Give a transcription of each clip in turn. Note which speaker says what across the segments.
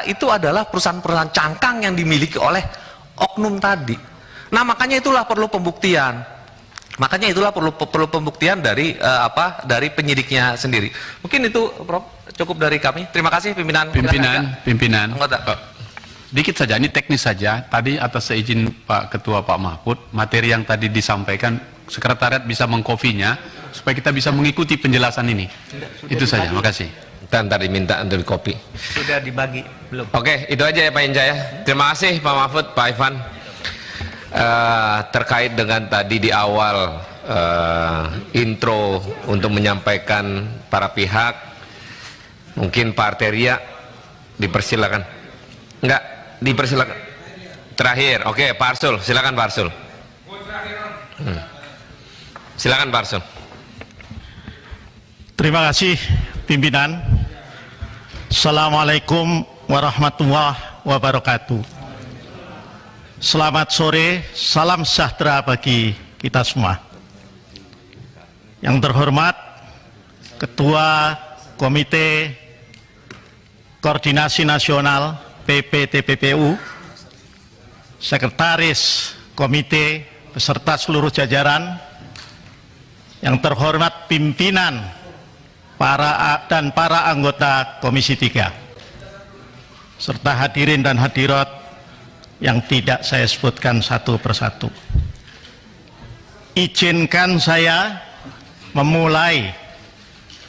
Speaker 1: itu adalah perusahaan-perusahaan cangkang yang dimiliki oleh oknum tadi. Nah, makanya itulah perlu pembuktian. Makanya itulah perlu pembuktian dari dari penyidiknya sendiri. Mungkin itu, Prof, cukup dari kami. Terima kasih pimpinan. Anggota.
Speaker 2: Dikit saja, ini teknis saja. Tadi atas seizin Pak Ketua Pak Mahfud, materi yang tadi disampaikan sekretariat bisa mengkopinya supaya kita bisa mengikuti penjelasan ini. Itu saja, makasih.
Speaker 1: Ntar diminta untuk dikopi.
Speaker 3: Sudah dibagi belum?
Speaker 1: Oke, itu aja ya Pak Inja ya. Terima kasih Pak Mahfud, Pak Ivan. Terkait dengan tadi di awal intro untuk menyampaikan para pihak, mungkin Pak Arteria dipersilakan. Enggak, dipersilakan. Terakhir, oke Pak Arsul, silakan Pak Arsul. Silakan Pak Arsul.
Speaker 4: Terima kasih pimpinan. Assalamualaikum warahmatullahi wabarakatuh. Selamat sore, salam sejahtera bagi kita semua. Yang terhormat Ketua Komite Koordinasi Nasional PPTPPU, Sekretaris Komite beserta seluruh jajaran, yang terhormat pimpinan dan para anggota Komisi 3, serta hadirin dan hadirat yang tidak saya sebutkan satu persatu. Izinkan saya memulai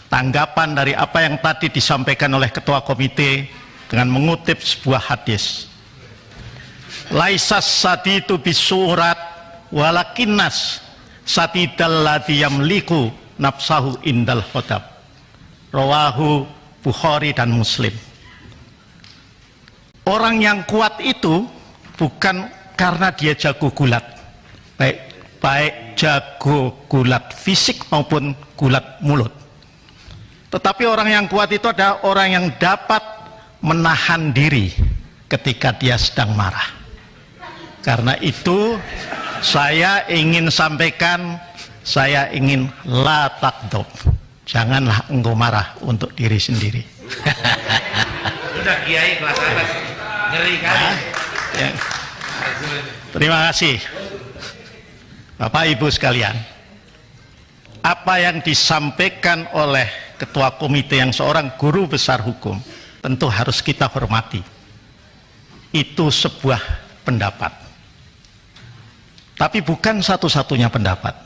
Speaker 4: tanggapan dari apa yang tadi disampaikan oleh Ketua Komite dengan mengutip sebuah hadis. Laisas saditu bisurat walakinnas satidal ladzi yamliku nafsahu indal khadab. Rawahu Bukhari dan Muslim. Orang yang kuat itu bukan karena dia jago gulat, baik jago gulat fisik maupun gulat mulut. Tetapi orang yang kuat itu adalah orang yang dapat menahan diri ketika dia sedang marah. Karena itu saya ingin sampaikan, saya ingin la takdob. Janganlah engkau marah untuk diri sendiri.
Speaker 3: Sudah Kiai kelas atas, ngeri kali.
Speaker 4: Ya. Terima kasih Bapak Ibu sekalian. Apa yang disampaikan oleh Ketua Komite yang seorang guru besar hukum tentu harus kita hormati. Itu sebuah pendapat, tapi bukan satu-satunya pendapat.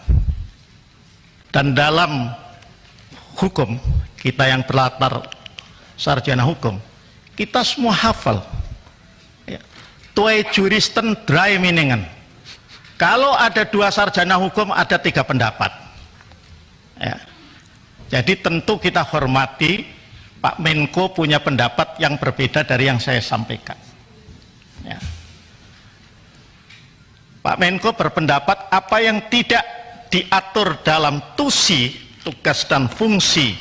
Speaker 4: Dan dalam hukum, kita yang berlatar sarjana hukum, kita semua hafal ya. Twee juristen dry meningen. Kalau ada dua sarjana hukum, ada tiga pendapat ya. Jadi tentu kita hormati Pak Menko punya pendapat yang berbeda dari yang saya sampaikan ya. Pak Menko berpendapat apa yang tidak diatur dalam TUSI, tugas dan fungsi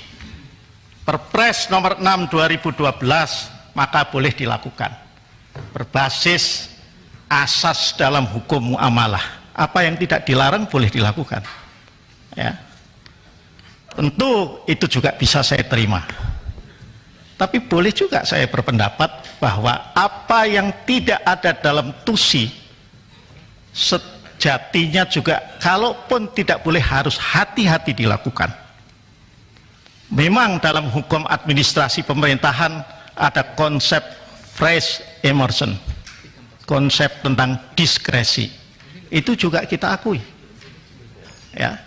Speaker 4: Perpres nomor 6 2012, maka boleh dilakukan berbasis asas dalam hukum muamalah. Apa yang tidak dilarang boleh dilakukan ya. Tentu itu juga bisa saya terima, tapi boleh juga saya berpendapat bahwa apa yang tidak ada dalam TUSI sejatinya juga kalaupun tidak boleh harus hati-hati dilakukan. Memang dalam hukum administrasi pemerintahan ada konsep phrase emerson, konsep tentang diskresi. Itu juga kita akui ya.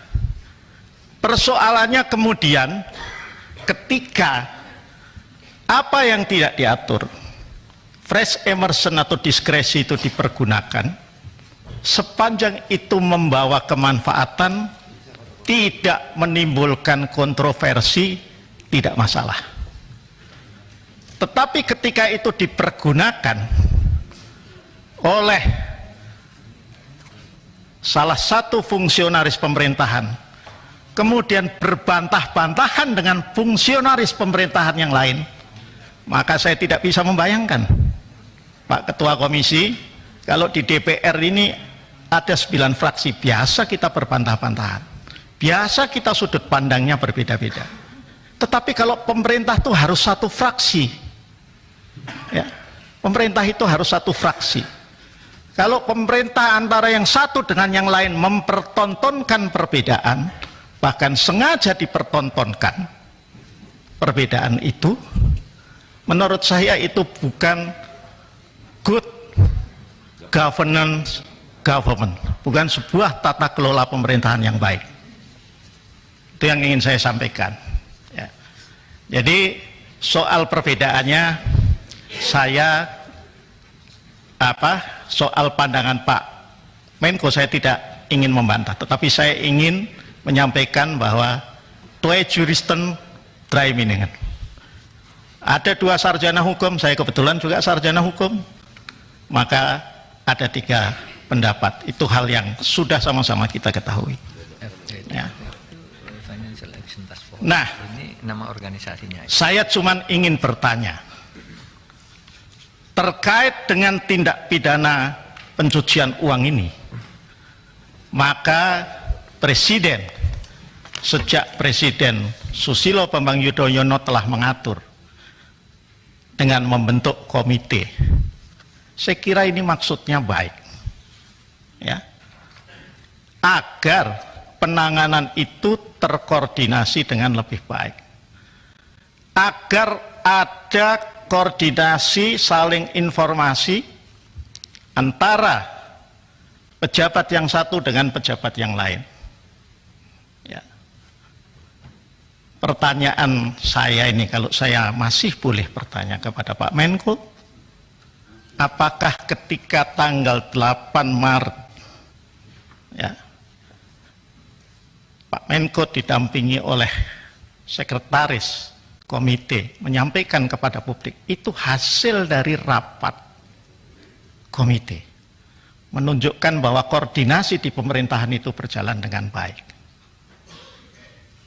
Speaker 4: Persoalannya kemudian ketika apa yang tidak diatur, phrase emerson atau diskresi itu dipergunakan, sepanjang itu membawa kemanfaatan, tidak menimbulkan kontroversi, tidak masalah. Tetapi ketika itu dipergunakan oleh salah satu fungsionaris pemerintahan, kemudian berbantah-bantahan dengan fungsionaris pemerintahan yang lain, maka saya tidak bisa membayangkan, Pak Ketua Komisi, kalau di DPR ini ada 9 fraksi, biasa kita berbantah-bantahan. Biasa kita sudut pandangnya berbeda-beda. Tetapi kalau pemerintah itu harus satu fraksi. Ya. Pemerintah itu harus satu fraksi. Kalau pemerintah antara yang satu dengan yang lain mempertontonkan perbedaan, bahkan sengaja dipertontonkan perbedaan itu, menurut saya itu bukan good governance government, bukan sebuah tata kelola pemerintahan yang baik. Itu yang ingin saya sampaikan. Ya. Jadi soal perbedaannya, saya soal pandangan Pak Menko saya tidak ingin membantah, tetapi saya ingin menyampaikan bahwa twee juristen dry meaningen. Ada 2 sarjana hukum, saya kebetulan juga sarjana hukum, maka ada 3 pendapat. Itu hal yang sudah sama-sama kita ketahui. Ya. Nah,
Speaker 5: ini nama organisasinya.
Speaker 4: Saya cuma ingin bertanya terkait dengan tindak pidana pencucian uang ini, maka Presiden sejak Presiden Susilo Bambang Yudhoyono telah mengatur dengan membentuk komite. Saya kira ini maksudnya baik, ya, agar penanganan itu terkoordinasi dengan lebih baik, agar ada koordinasi saling informasi antara pejabat yang satu dengan pejabat yang lain. Ya. Pertanyaan saya ini, kalau saya masih boleh bertanya kepada Pak Menko, apakah ketika tanggal 8 Maret ya, Pak Menko didampingi oleh sekretaris komite menyampaikan kepada publik, itu hasil dari rapat komite, menunjukkan bahwa koordinasi di pemerintahan itu berjalan dengan baik.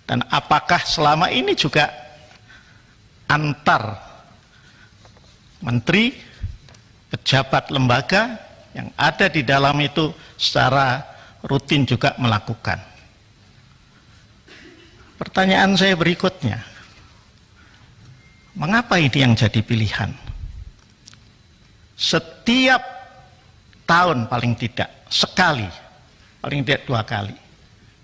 Speaker 4: Dan apakah selama ini juga antar menteri, pejabat lembaga yang ada di dalam itu secara rutin juga melakukan. Pertanyaan saya berikutnya, mengapa ini yang jadi pilihan? Setiap tahun paling tidak sekali, paling tidak 2 kali,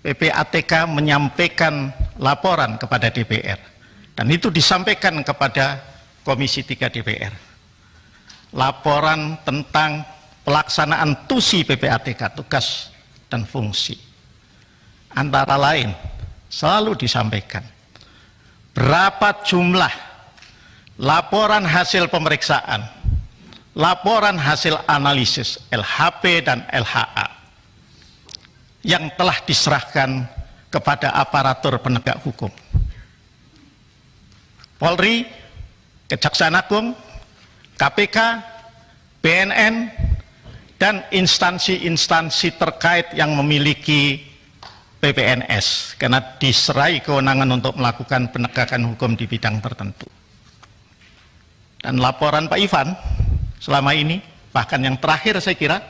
Speaker 4: PPATK menyampaikan laporan kepada DPR, dan itu disampaikan kepada Komisi 3 DPR. Laporan tentang pelaksanaan TUSI PPATK, tugas dan fungsi. Antara lain, selalu disampaikan berapa jumlah laporan hasil pemeriksaan, laporan hasil analisis LHP dan LHA yang telah diserahkan kepada aparatur penegak hukum. Polri, Kejaksaan Agung, KPK, BNN, dan instansi-instansi terkait yang memiliki PPNS, karena diserai kewenangan untuk melakukan penegakan hukum di bidang tertentu. Dan laporan Pak Ivan selama ini, bahkan yang terakhir saya kira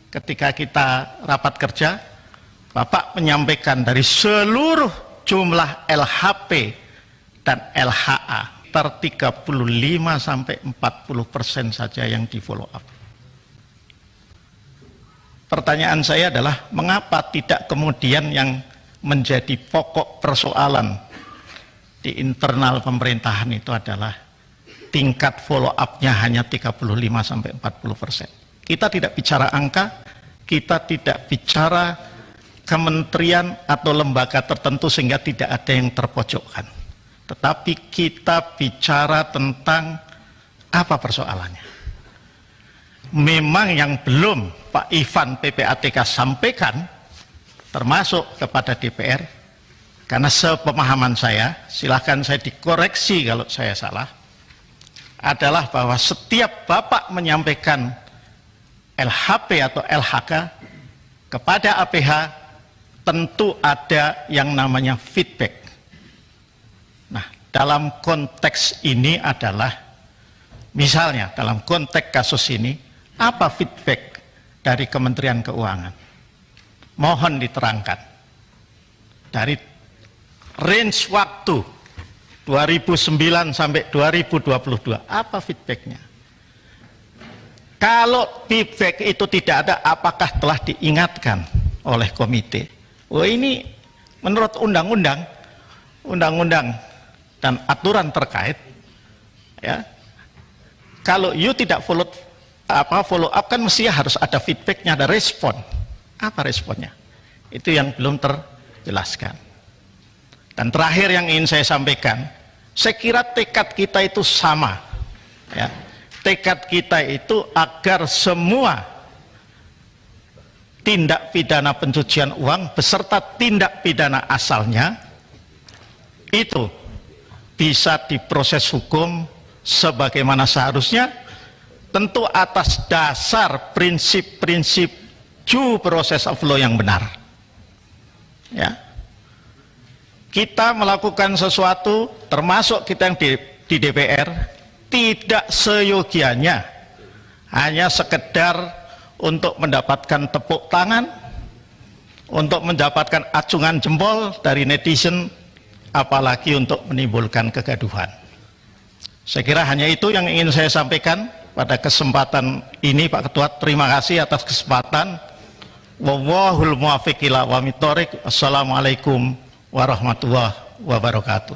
Speaker 4: ketika kita rapat kerja, Bapak menyampaikan dari seluruh jumlah LHP dan LHA, 35–40% saja yang di follow up. Pertanyaan saya adalah, mengapa tidak kemudian yang menjadi pokok persoalan di internal pemerintahan itu adalah tingkat follow up-nya hanya 35–40%. Kita tidak bicara angka, kita tidak bicara kementerian atau lembaga tertentu sehingga tidak ada yang terpojokkan. Tetapi kita bicara tentang apa persoalannya. Memang yang belum Pak Ivan PPATK sampaikan, termasuk kepada DPR, karena sepemahaman saya, silahkan saya dikoreksi kalau saya salah, adalah bahwa setiap Bapak menyampaikan LHP atau LHK kepada APH, tentu ada yang namanya feedback. Nah, dalam konteks ini adalah, misalnya dalam konteks kasus ini, apa feedback dari Kementerian Keuangan? Mohon diterangkan. Dari range waktu 2009 sampai 2022, apa feedbacknya? Kalau feedback itu tidak ada, apakah telah diingatkan oleh komite? Oh, ini menurut undang-undang dan aturan terkait, ya, kalau you tidak follow up kan mestinya harus ada feedbacknya, ada respon. Apa responnya? Itu yang belum terjelaskan. Dan terakhir yang ingin saya sampaikan, saya kira tekad kita itu sama, ya. Tekad kita itu agar semua tindak pidana pencucian uang beserta tindak pidana asalnya itu bisa diproses hukum sebagaimana seharusnya, tentu atas dasar prinsip-prinsip due process of law yang benar. Ya. Kita melakukan sesuatu, termasuk kita yang di DPR, tidak seyogianya hanya sekedar untuk mendapatkan tepuk tangan, untuk mendapatkan acungan jempol dari netizen, apalagi untuk menimbulkan kegaduhan. Saya kira hanya itu yang ingin saya sampaikan pada kesempatan ini, Pak Ketua. Terima kasih atas kesempatan. Wallahul muwaffiq ila aqwamit thoriq. Assalamualaikum warahmatullahi wabarakatuh.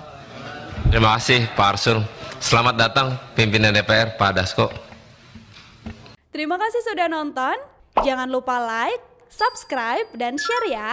Speaker 1: Terima kasih Pak Arsul. Selamat datang pimpinan DPR Pak Dasko.
Speaker 6: Terima kasih sudah nonton. Jangan lupa like, subscribe, dan share ya.